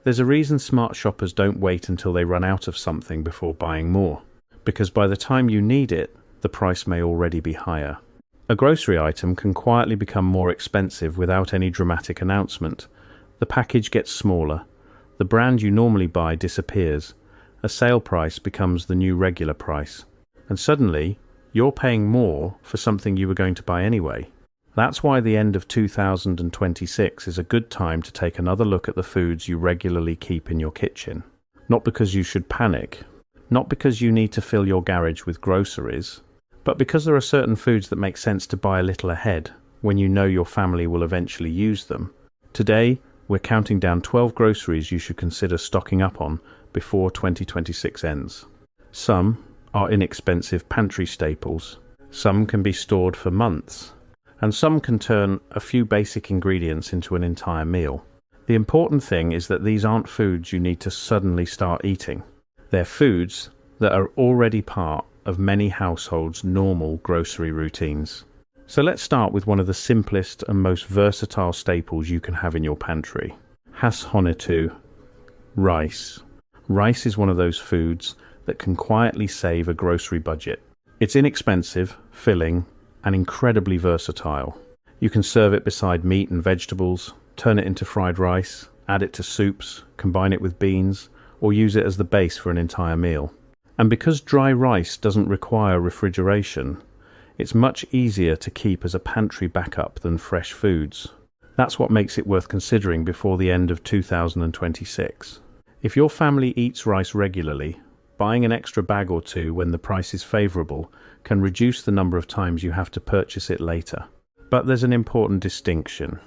There's a reason smart shoppers don't wait until they run out of something before buying more, because by the time you need it, the price may already be higher. A grocery item can quietly become more expensive without any dramatic announcement. The package gets smaller, the brand you normally buy disappears, a sale price becomes the new regular price, and suddenly you're paying more for something you were going to buy anyway. That's why the end of 2026 is a good time to take another look at the foods you regularly keep in your kitchen. Not because you should panic, not because you need to fill your garage with groceries, but because there are certain foods that make sense to buy a little ahead when you know your family will eventually use them. Today, we're counting down 12 groceries you should consider stocking up on before 2026 ends. Some are inexpensive pantry staples, some can be stored for months, and some can turn a few basic ingredients into an entire meal. The important thing is that these aren't foods you need to suddenly start eating. They're foods that are already part of many households' normal grocery routines. So let's start with one of the simplest and most versatile staples you can have in your pantry. Hashonetu, rice. Rice is one of those foods that can quietly save a grocery budget. It's inexpensive, filling, and incredibly versatile. You can serve it beside meat and vegetables, turn it into fried rice, add it to soups, combine it with beans, or use it as the base for an entire meal. And because dry rice doesn't require refrigeration, it's much easier to keep as a pantry backup than fresh foods. That's what makes it worth considering before the end of 2026. If your family eats rice regularly, buying an extra bag or two when the price is favourable can reduce the number of times you have to purchase it later. But there's an important distinction.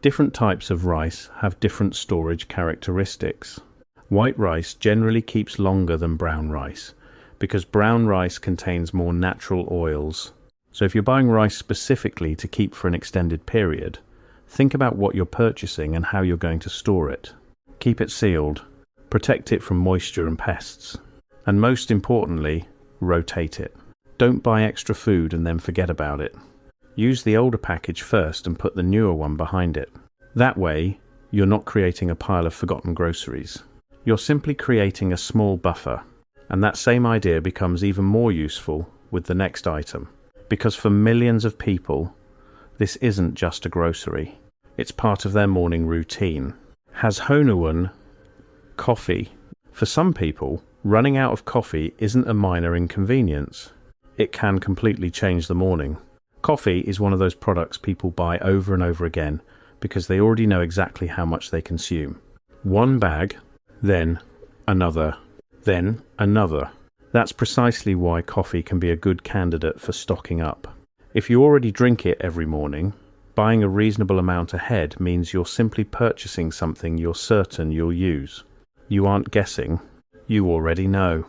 Different types of rice have different storage characteristics. White rice generally keeps longer than brown rice, because brown rice contains more natural oils. So if you're buying rice specifically to keep for an extended period, think about what you're purchasing and how you're going to store it. Keep it sealed, protect it from moisture and pests, and most importantly, rotate it. Don't buy extra food and then forget about it. Use the older package first and put the newer one behind it. That way, you're not creating a pile of forgotten groceries. You're simply creating a small buffer, and that same idea becomes even more useful with the next item. Because for millions of people, this isn't just a grocery. It's part of their morning routine. Hashonetu, coffee. For some people, running out of coffee isn't a minor inconvenience. It can completely change the morning. Coffee is one of those products people buy over and over again because they already know exactly how much they consume. One bag, then another, then another. That's precisely why coffee can be a good candidate for stocking up. If you already drink it every morning, buying a reasonable amount ahead means you're simply purchasing something you're certain you'll use. You aren't guessing, you already know.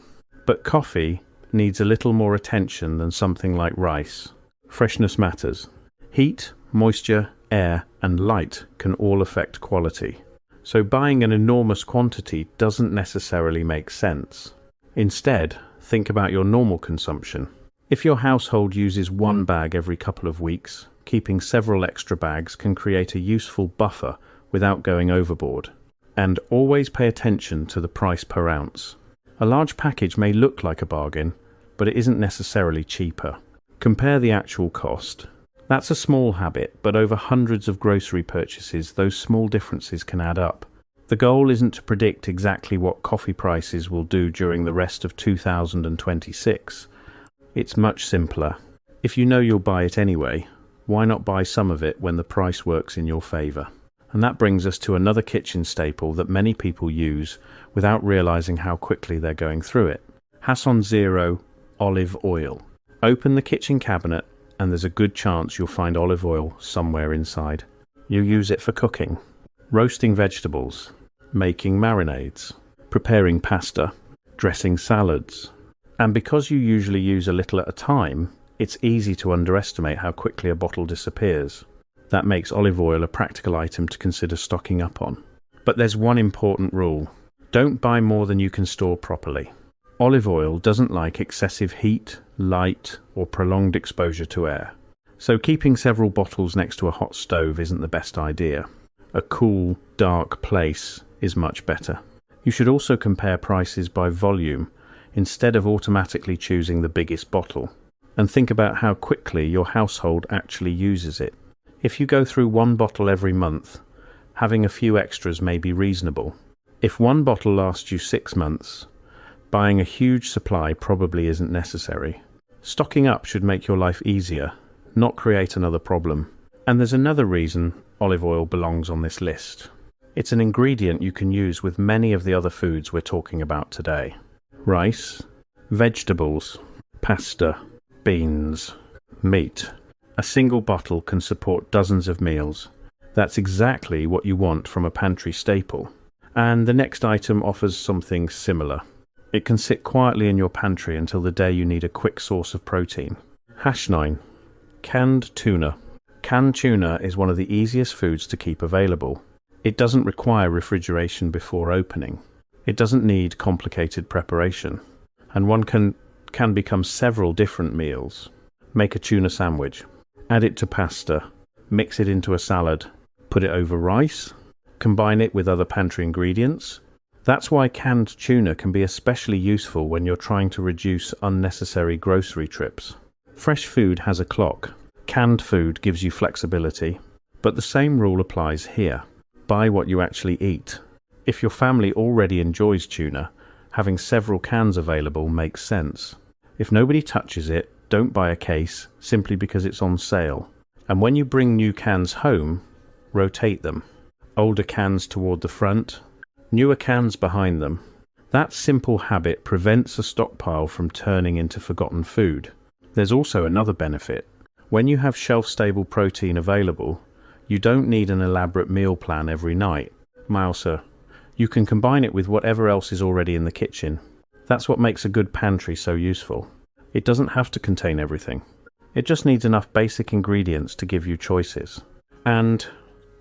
But coffee needs a little more attention than something like rice. Freshness matters. Heat, moisture, air, and light can all affect quality. So buying an enormous quantity doesn't necessarily make sense. Instead, think about your normal consumption. If your household uses one bag every couple of weeks, keeping several extra bags can create a useful buffer without going overboard. And always pay attention to the price per ounce. A large package may look like a bargain, but it isn't necessarily cheaper. Compare the actual cost. That's a small habit, but over hundreds of grocery purchases, those small differences can add up. The goal isn't to predict exactly what coffee prices will do during the rest of 2026. It's much simpler. If you know you'll buy it anyway, why not buy some of it when the price works in your favour? And that brings us to another kitchen staple that many people use without realising how quickly they're going through it. Hashonetu, olive oil. Open the kitchen cabinet and there's a good chance you'll find olive oil somewhere inside. You use it for cooking, roasting vegetables, making marinades, preparing pasta, dressing salads. And because you usually use a little at a time, it's easy to underestimate how quickly a bottle disappears. That makes olive oil a practical item to consider stocking up on. But there's one important rule. Don't buy more than you can store properly. Olive oil doesn't like excessive heat, light, or prolonged exposure to air. So keeping several bottles next to a hot stove isn't the best idea. A cool, dark place is much better. You should also compare prices by volume instead of automatically choosing the biggest bottle, and think about how quickly your household actually uses it. If you go through one bottle every month, having a few extras may be reasonable. If one bottle lasts you 6 months, buying a huge supply probably isn't necessary. Stocking up should make your life easier, not create another problem. And there's another reason olive oil belongs on this list. It's an ingredient you can use with many of the other foods we're talking about today. Rice, vegetables, pasta, beans, meat. A single bottle can support dozens of meals. That's exactly what you want from a pantry staple. And the next item offers something similar. It can sit quietly in your pantry until the day you need a quick source of protein. #9. Canned tuna. Canned tuna is one of the easiest foods to keep available. It doesn't require refrigeration before opening. It doesn't need complicated preparation. And one can become several different meals. Make a tuna sandwich. Add it to pasta. Mix it into a salad. Put it over rice. Combine it with other pantry ingredients. That's why canned tuna can be especially useful when you're trying to reduce unnecessary grocery trips. Fresh food has a clock. Canned food gives you flexibility. But the same rule applies here. Buy what you actually eat. If your family already enjoys tuna, having several cans available makes sense. If nobody touches it, don't buy a case simply because it's on sale. And when you bring new cans home, rotate them. Older cans toward the front, newer cans behind them. That simple habit prevents a stockpile from turning into forgotten food. There's also another benefit. When you have shelf-stable protein available, you don't need an elaborate meal plan every night. Mouser. You can combine it with whatever else is already in the kitchen. That's what makes a good pantry so useful. It doesn't have to contain everything. It just needs enough basic ingredients to give you choices. And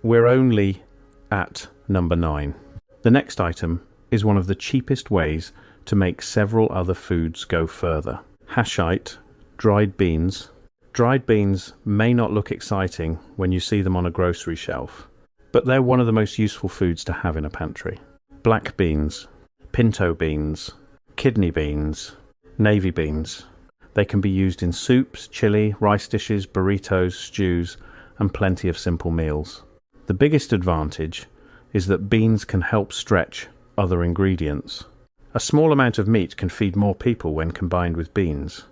we're only at number 9. The next item is one of the cheapest ways to make several other foods go further. Hashite, dried beans. Dried beans may not look exciting when you see them on a grocery shelf, but they're one of the most useful foods to have in a pantry. Black beans, pinto beans, kidney beans, navy beans. They can be used in soups, chili, rice dishes, burritos, stews, and plenty of simple meals. The biggest advantage is that beans can help stretch other ingredients. A small amount of meat can feed more people when combined with beans.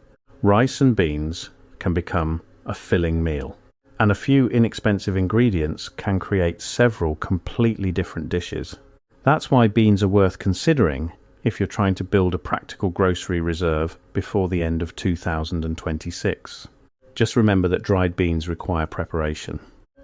Rice and beans can become a filling meal, and a few inexpensive ingredients can create several completely different dishes. That's why beans are worth considering if you're trying to build a practical grocery reserve before the end of 2026. Just remember that dried beans require preparation.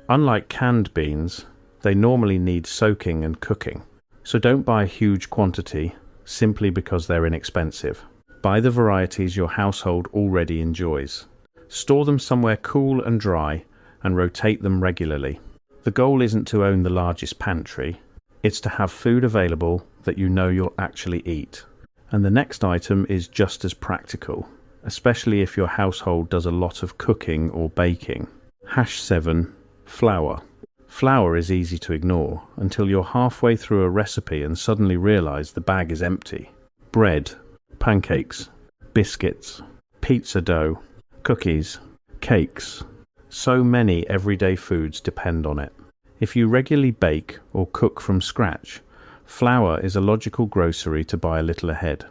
Unlike canned beans, they normally need soaking and cooking, so don't buy a huge quantity simply because they're inexpensive. Buy the varieties your household already enjoys. Store them somewhere cool and dry and rotate them regularly. The goal isn't to own the largest pantry, it's to have food available that you know you'll actually eat. And the next item is just as practical, especially if your household does a lot of cooking or baking. #7. Flour. Flour is easy to ignore until you're halfway through a recipe and suddenly realize the bag is empty. Bread, pancakes, biscuits, pizza dough, cookies, cakes. So many everyday foods depend on it. If you regularly bake or cook from scratch, flour is a logical grocery to buy a little ahead.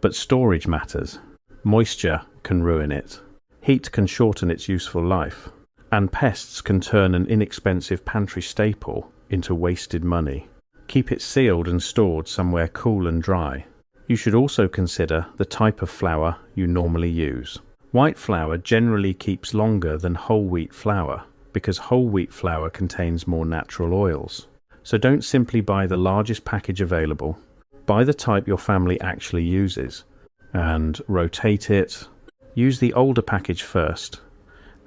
But storage matters. Moisture can ruin it. Heat can shorten its useful life. And pests can turn an inexpensive pantry staple into wasted money. Keep it sealed and stored somewhere cool and dry. You should also consider the type of flour you normally use. White flour generally keeps longer than whole wheat flour because whole wheat flour contains more natural oils. So don't simply buy the largest package available. Buy the type your family actually uses and rotate it. Use the older package first,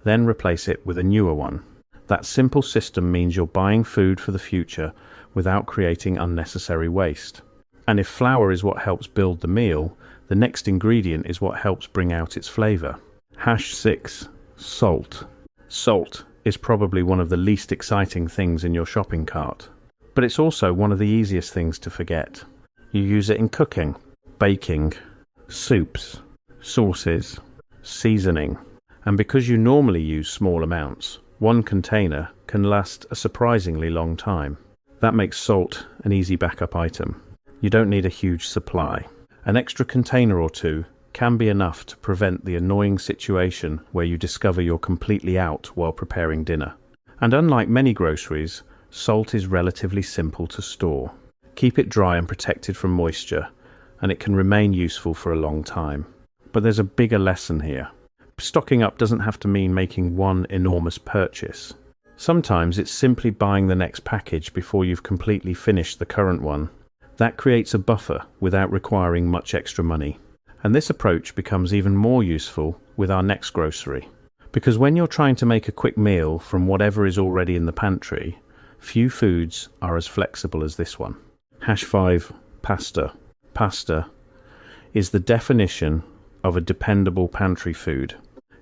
then replace it with a newer one. That simple system means you're buying food for the future without creating unnecessary waste. And if flour is what helps build the meal, the next ingredient is what helps bring out its flavor. #6. Salt. Salt is probably one of the least exciting things in your shopping cart, but it's also one of the easiest things to forget. You use it in cooking, baking, soups, sauces, seasoning, and because you normally use small amounts, one container can last a surprisingly long time. That makes salt an easy backup item. You don't need a huge supply. An extra container or two can be enough to prevent the annoying situation where you discover you're completely out while preparing dinner. And unlike many groceries, salt is relatively simple to store. Keep it dry and protected from moisture, and it can remain useful for a long time. But there's a bigger lesson here. Stocking up doesn't have to mean making one enormous purchase. Sometimes it's simply buying the next package before you've completely finished the current one. That creates a buffer without requiring much extra money. And this approach becomes even more useful with our next grocery. Because when you're trying to make a quick meal from whatever is already in the pantry, few foods are as flexible as this one. #5. Pasta. Pasta is the definition of a dependable pantry food.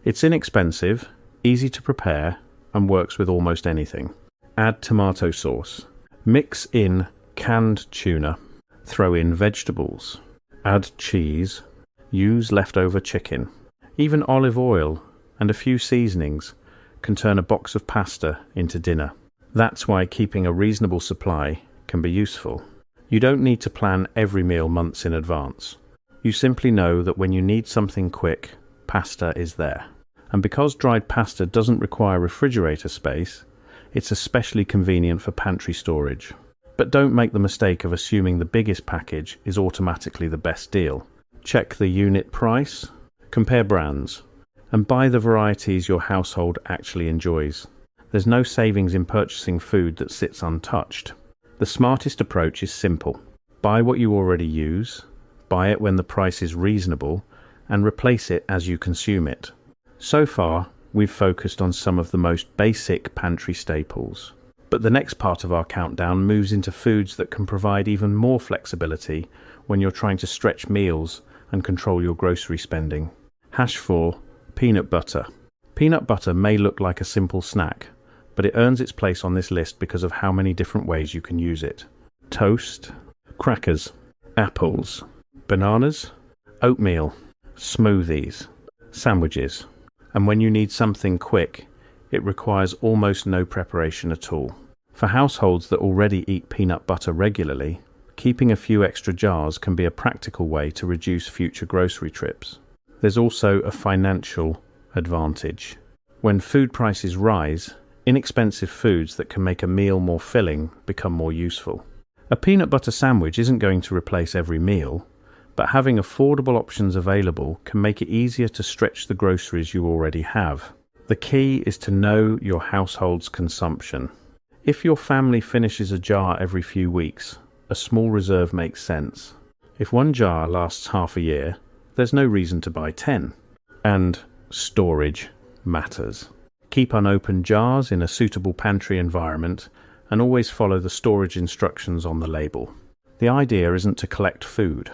It's inexpensive, easy to prepare, and works with almost anything. Add tomato sauce. Mix in canned tuna. Throw in vegetables. Add cheese. Use leftover chicken. Even olive oil and a few seasonings can turn a box of pasta into dinner. That's why keeping a reasonable supply can be useful. You don't need to plan every meal months in advance. You simply know that when you need something quick, pasta is there. And because dried pasta doesn't require refrigerator space, it's especially convenient for pantry storage. But don't make the mistake of assuming the biggest package is automatically the best deal. Check the unit price, compare brands, and buy the varieties your household actually enjoys. There's no savings in purchasing food that sits untouched. The smartest approach is simple. Buy what you already use, buy it when the price is reasonable, and replace it as you consume it. So far, we've focused on some of the most basic pantry staples. But the next part of our countdown moves into foods that can provide even more flexibility when you're trying to stretch meals and control your grocery spending. #4. Peanut butter. Peanut butter may look like a simple snack, but it earns its place on this list because of how many different ways you can use it. Toast, crackers, apples, bananas, oatmeal, smoothies, sandwiches. And when you need something quick, it requires almost no preparation at all. For households that already eat peanut butter regularly, keeping a few extra jars can be a practical way to reduce future grocery trips. There's also a financial advantage. When food prices rise, inexpensive foods that can make a meal more filling become more useful. A peanut butter sandwich isn't going to replace every meal, but having affordable options available can make it easier to stretch the groceries you already have. The key is to know your household's consumption. If your family finishes a jar every few weeks, a small reserve makes sense. If one jar lasts half a year, there's no reason to buy 10. And storage matters. Keep unopened jars in a suitable pantry environment and always follow the storage instructions on the label. The idea isn't to collect food.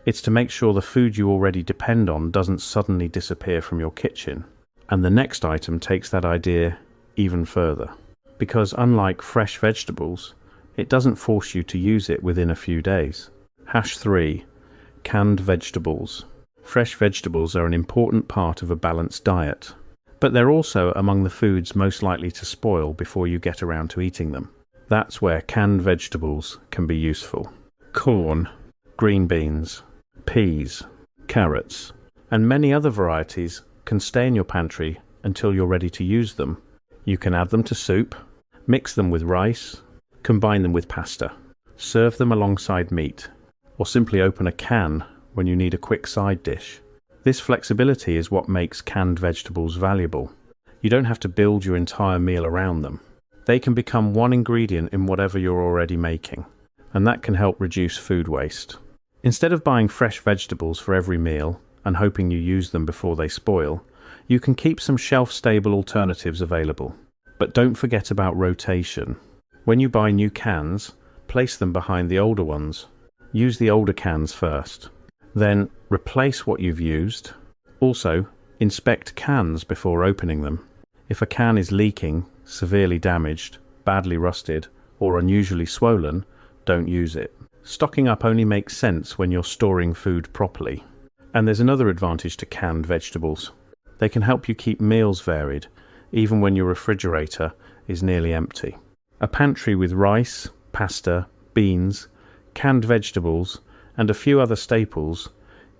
It's to make sure the food you already depend on doesn't suddenly disappear from your kitchen. And the next item takes that idea even further. Because unlike fresh vegetables, it doesn't force you to use it within a few days. #3. Canned vegetables. Fresh vegetables are an important part of a balanced diet, but they're also among the foods most likely to spoil before you get around to eating them. That's where canned vegetables can be useful. Corn, green beans, peas, carrots, and many other varieties can stay in your pantry until you're ready to use them. You can add them to soup, mix them with rice, combine them with pasta, serve them alongside meat, or simply open a can when you need a quick side dish. This flexibility is what makes canned vegetables valuable. You don't have to build your entire meal around them. They can become one ingredient in whatever you're already making, and that can help reduce food waste. Instead of buying fresh vegetables for every meal and hoping you use them before they spoil, you can keep some shelf-stable alternatives available. But don't forget about rotation. When you buy new cans, place them behind the older ones. Use the older cans first. Then replace what you've used. Also, inspect cans before opening them. If a can is leaking, severely damaged, badly rusted, or unusually swollen, don't use it. Stocking up only makes sense when you're storing food properly. And there's another advantage to canned vegetables. They can help you keep meals varied, even when your refrigerator is nearly empty. A pantry with rice, pasta, beans, canned vegetables, and a few other staples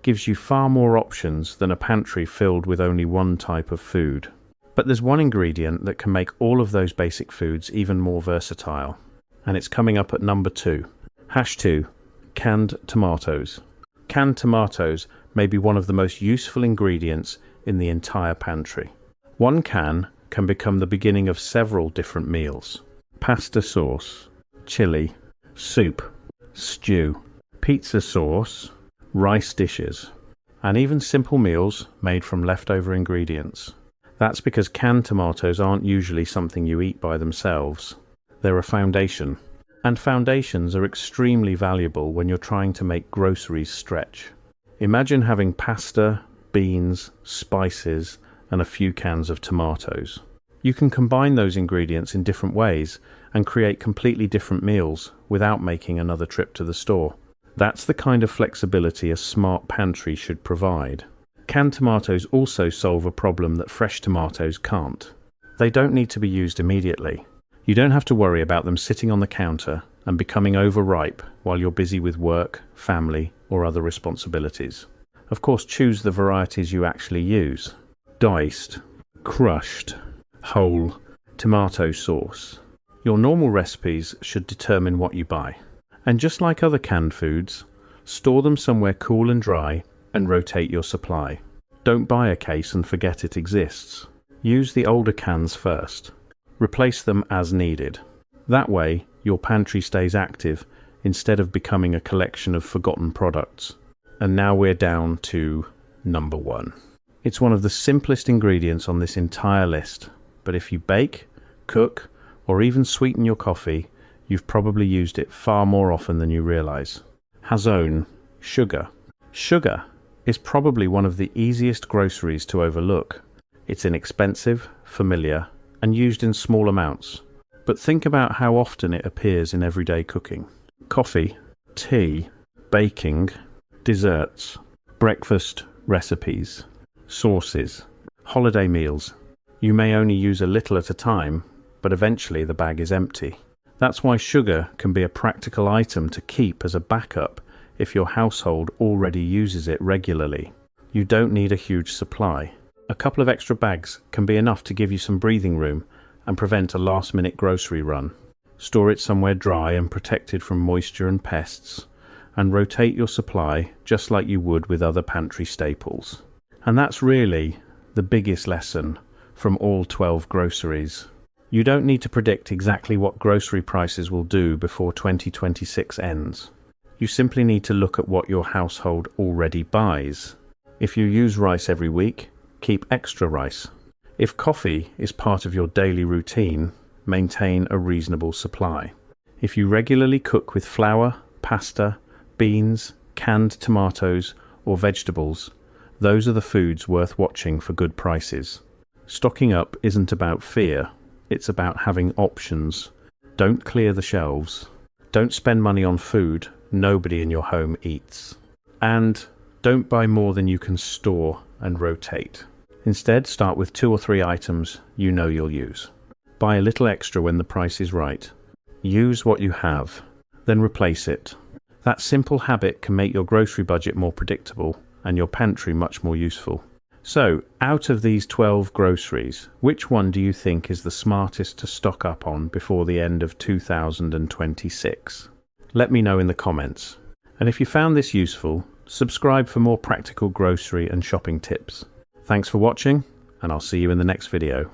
gives you far more options than a pantry filled with only one type of food. But there's one ingredient that can make all of those basic foods even more versatile, and it's coming up at number 2. Hash 2. Canned tomatoes. Canned tomatoes may be one of the most useful ingredients in the entire pantry. One can become the beginning of several different meals. Pasta sauce, chili, soup, stew, pizza sauce, rice dishes, and even simple meals made from leftover ingredients. That's because canned tomatoes aren't usually something you eat by themselves. They're a foundation, and foundations are extremely valuable when you're trying to make groceries stretch. Imagine having pasta, beans, spices, and a few cans of tomatoes. You can combine those ingredients in different ways and create completely different meals without making another trip to the store. That's the kind of flexibility a smart pantry should provide. Canned tomatoes also solve a problem that fresh tomatoes can't. They don't need to be used immediately. You don't have to worry about them sitting on the counter and becoming overripe while you're busy with work, family, or other responsibilities. Of course, choose the varieties you actually use. Diced, crushed, whole, tomato sauce. Your normal recipes should determine what you buy. And just like other canned foods, store them somewhere cool and dry and rotate your supply. Don't buy a case and forget it exists. Use the older cans first. Replace them as needed. That way, your pantry stays active instead of becoming a collection of forgotten products. And now we're down to number 1. It's one of the simplest ingredients on this entire list, but if you bake, cook, or even sweeten your coffee, you've probably used it far more often than you realize. Hazone, sugar. Sugar is probably one of the easiest groceries to overlook. It's inexpensive, familiar, and used in small amounts. But think about how often it appears in everyday cooking. Coffee, tea, baking, desserts, breakfast recipes, sauces, holiday meals. You may only use a little at a time, but eventually the bag is empty. That's why sugar can be a practical item to keep as a backup if your household already uses it regularly. You don't need a huge supply. A couple of extra bags can be enough to give you some breathing room and prevent a last-minute grocery run. Store it somewhere dry and protected from moisture and pests, and rotate your supply just like you would with other pantry staples. And that's really the biggest lesson from all 12 groceries. You don't need to predict exactly what grocery prices will do before 2026 ends. You simply need to look at what your household already buys. If you use rice every week, keep extra rice. If coffee is part of your daily routine, maintain a reasonable supply. If you regularly cook with flour, pasta, beans, canned tomatoes, or vegetables, those are the foods worth watching for good prices. Stocking up isn't about fear, it's about having options. Don't clear the shelves. Don't spend money on food nobody in your home eats. And don't buy more than you can store and rotate. Instead, start with 2 or 3 items you know you'll use. Buy a little extra when the price is right. Use what you have, then replace it. That simple habit can make your grocery budget more predictable and your pantry much more useful. So, out of these 12 groceries, which one do you think is the smartest to stock up on before the end of 2026? Let me know in the comments. And if you found this useful, subscribe for more practical grocery and shopping tips. Thanks for watching, and I'll see you in the next video.